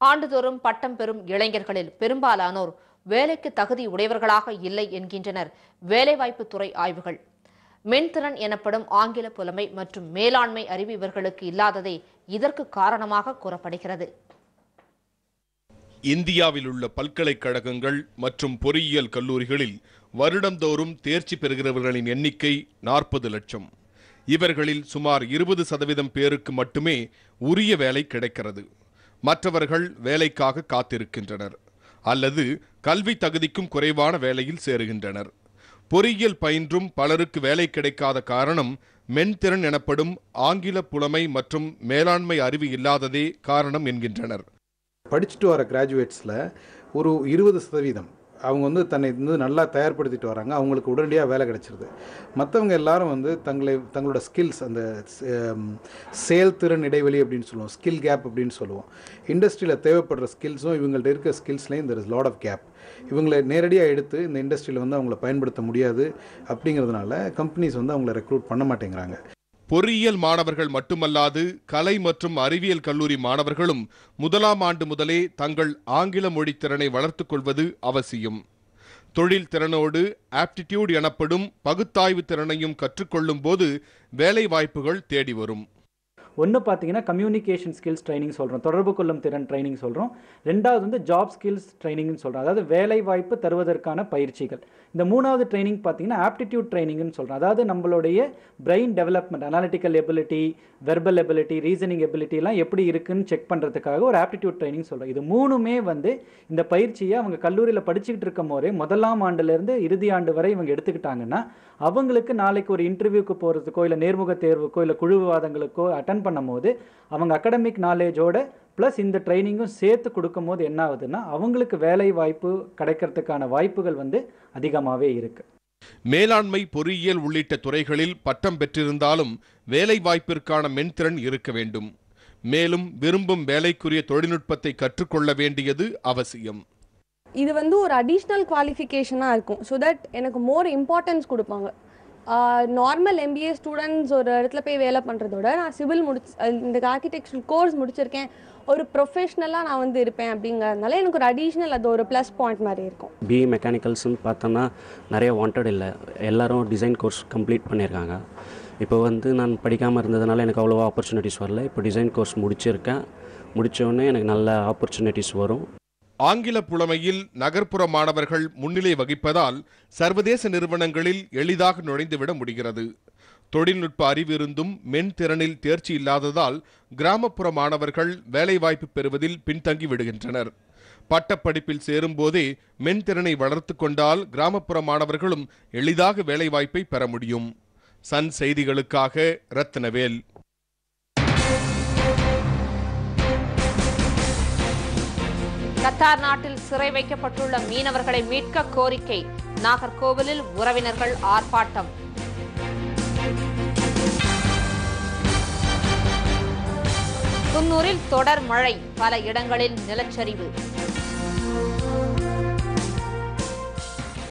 ஆண்டுதோறும் பட்டம் பெறும் இளைஞர்களில் பெரும்பாலானோர் வேலைக்கு தகுதி உடையவர்களாக இல்லை என்கின்றனர் வேலைவாய்ப்பு துறை ஆய்வுகள். மென்திறன் எனப்படும் ஆங்கில புலமை மற்றும் மேலாண்மை அறிவு இவர்களுக்கு இல்லாததே இதற்கு காரணமாக கூறப்படுகிறது. இந்தியாவில் உள்ள பல்கலைக்கழகங்கள் மற்றும் பொறியியல் கல்லூரிகளில் வருடந்தோறும் தேர்ச்சி பெறுகிறவர்களின் எண்ணிக்கை 40 லட்சம். இவர்களில் சுமார் 20% பேருக்கு மட்டுமே உரிய வேலை கிடைக்கிறது. மற்றவர்கள் வேலைக்காக காத்திருக்கின்றனர் அல்லது கல்வி தகுதிக்கும் குறைவான வேலையில் சேருகின்றனர். பொறியியல் பயின்றும் பலருக்கு வேலை கிடைக்காத காரணம் மென்திறன் எனப்படும் ஆங்கில புலமை மற்றும் மேலாண்மை அறிவு இல்லாததே காரணம் என்கின்றனர். படிச்சுட்டு வர கிராஜுவேட்ஸில் ஒரு 20% அவங்க தன்னை நல்லா தயார்படுத்திட்டு வராங்க, அவங்களுக்கு உடனடியாக வேலை கிடைச்சிருது. மற்றவங்க எல்லாரும் தங்களோட ஸ்கில்ஸ், அந்த செயல்திறன் இடைவெளி அப்படின்னு சொல்லுவோம், ஸ்கில் கேப் அப்படின்னு சொல்லுவோம். இண்டஸ்ட்ரியில் தேவைப்படுற ஸ்கில்ஸும் இவங்கள்ட்ட இருக்க ஸ்கில்ஸ்லேயும் there is lot of gap. இவங்களை நேரடியாக எடுத்து இந்த இண்டஸ்ட்ரியில் அவங்கள பயன்படுத்த முடியாது. அப்படிங்கிறதுனால கம்பெனிஸ் அவங்கள ரெக்ரூட் பண்ண மாட்டேங்கிறாங்க. பொறியியல் மாணவர்கள் மட்டுமல்லாது கலை மற்றும் அறிவியல் கல்லூரி மாணவர்களும் முதலாம் ஆண்டு முதலே தங்கள் ஆங்கில மொழி திறனை வளர்த்துக் கொள்வது அவசியம். தொழில் திறனோடு ஆப்டிடியூட் எனப்படும் பகுத்தாய்வு திறனையும் கற்றுக்கொள்ளும் போது வேலை வாய்ப்புகள் தேடி வரும். ஒன்று பார்த்தீங்கன்னா கம்யூனிகேஷன் ஸ்கில்ஸ் ட்ரைனிங் சொல்கிறோம், தொடர்பு கொள்ளும் திறன் ட்ரைனிங் சொல்கிறோம். ரெண்டாவது ஜாப் ஸ்கில்ஸ் ட்ரைனிங்னு சொல்கிறோம், அதாவது வேலை வாய்ப்பு தருவதற்கான பயிற்சிகள். இந்த மூணாவது ட்ரைனிங் பார்த்தீங்கன்னா ஆப்டிடியூட் ட்ரைனிங்னு சொல்கிறோம், அதாவது நம்மளுடைய brain development, analytical ability, verbal ability, reasoning எபிலிட்டிலாம் எப்படி இருக்குன்னு செக் பண்ணுறதுக்காக ஒரு ஆப்டிடியூட் ட்ரைனிங் சொல்கிறோம். இது மூணுமே இந்த பயிற்சியை அவங்க கல்லூரியில் படிச்சுக்கிட்டு இருக்கும் போதே முதலாம் ஆண்டுலேருந்து இறுதி ஆண்டு வரை இவங்க எடுத்துக்கிட்டாங்கன்னா அவங்களுக்கு நாளைக்கு ஒரு இன்டர்வியூக்கு போகிறதுக்கோ இல்லை நேர்முக தேர்வுக்கோ இல்லை குழு விவாதங்களுக்கோ அட்டன் பண்ணும் போது அவங்க அகடமிக் நாலேஜோட ப்ளஸ் இந்த ட்ரைனிங்கும் சேர்த்து கொடுக்கும் போது என்ன ஆகுதுன்னா அவங்களுக்கு வேலை வாய்ப்பு கிடைக்கிறதுக்கான வாய்ப்புகள் அதிகமாகவே இருக்கு. மேலாண்மை, பொறியியல் உள்ளிட்ட துறைகளில் பட்டம் பெற்றிருந்தாலும் வேலை வாய்ப்பிற்கான மென்திறன் இருக்க வேண்டும். மேலும் விரும்பும் வேலைக்குரிய தொழில்நுட்பத்தை கற்றுக்கொள்ள வேண்டியது அவசியம். இது ஒரு அடிஷ்னல் குவாலிஃபிகேஷனாக இருக்கும். ஸோ தட் எனக்கு மோர் இம்பார்ட்டன்ஸ் கொடுப்பாங்க. நார்மல் MBA ஸ்டூடெண்ட்ஸ் ஒரு இடத்துல போய் வேலை பண்ணுறதோட நான் சிவில் இந்த ஆர்கிடெக்சர் கோர்ஸ் முடிச்சிருக்கேன், ஒரு ப்ரொஃபஷ்னலாக நான் இருப்பேன் அப்படிங்கிறதுனால எனக்கு ஒரு அடிஷ்னல் அது ஒரு ப்ளஸ் பாயிண்ட் மாதிரி இருக்கும். BE மெக்கானிக்கல்ஸ்னு பார்த்தோன்னா நிறைய வாண்டட் இல்லை, எல்லோரும் டிசைன் கோர்ஸ் கம்ப்ளீட் பண்ணியிருக்காங்க. இப்போ நான் படிக்காமல் இருந்ததுனால எனக்கு அவ்வளோவா ஆப்பர்ச்சுனிட்டிஸ் வரல. இப்போ டிசைன் கோர்ஸ் முடிச்சிருக்கேன், முடித்தோடனே எனக்கு நல்ல ஆப்பர்ச்சுனிட்டிஸ் வரும். ஆங்கில புலமையில் நகர்ப்புற மாணவர்கள் முன்னிலை வகிப்பதால் சர்வதேச நிறுவனங்களில் எளிதாக நுழைந்துவிட முடிகிறது. தொழில்நுட்ப அறிவு இருந்தும் மென்திறனில் தேர்ச்சி இல்லாததால் கிராமப்புற மாணவர்கள் வேலைவாய்ப்பு பெறுவதில் பின்தங்கி விடுகின்றனர். பட்டப்படிப்பில் சேரும் போதே மென்திறனை வளர்த்து கொண்டால் கிராமப்புற மாணவர்களும் எளிதாக வேலைவாய்ப்பை பெற முடியும். சன் செய்திகளுக்காக ரத்னவேல். கத்தார் நாட்டில் சிறை வைக்கப்பட்டுள்ள மீனவர்களை மீட்க கோரிக்கை. நாகர்கோவிலில் உறவினர்கள் ஆர்ப்பாட்டம். குன்னூரில் தொடர் மழை, பல இடங்களில் நிலச்சரிவு.